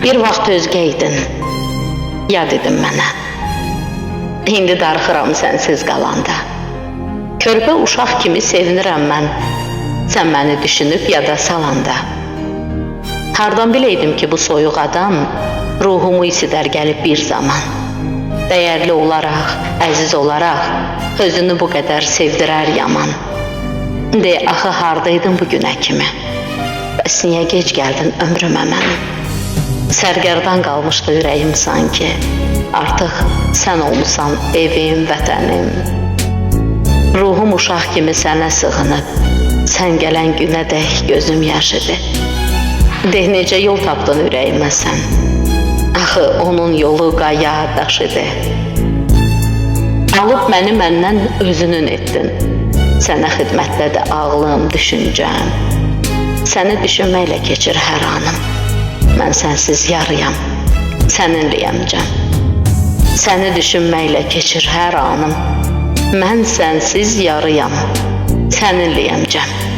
Bir vaxt özgə idin, yad idin mənə. İndi darıxıram sənsiz qalanda. Körpə uşaq kimi sevinirəm mən, sən məni düşünüb yada salanda. Hardan biləydim ki, bu soyuq adam ruhumu isidər gəlib bir zaman. Dəyərli olaraq, əziz olaraq, özünü bu qədər sevdirər yaman. De, axı hardaydın bu günə kimi? Bəs niyə gec gəldin ömrümə mənim? Sərgərdan qalmışdı ürəyim sanki. Artıq sən olmusan evim, vətənim. Ruhum uşaq kimi sənə sığınıb, sən gələn günə dək gözüm yaşıdı. De, necə yol tapdın ürəyimə sən? Axı onun yolu qaya, daşıdı. Alıb məni məndən özünün etdin. Sənə xidmətdə də ağlım, düşüncəm. Səni düşünməklə keçir hər anım. Mən sənsiz yarıyam, səninliyəmcəm. Səni düşünməklə keçir hər anım. Mən sənsiz yarıyam, səninliyəmcəm.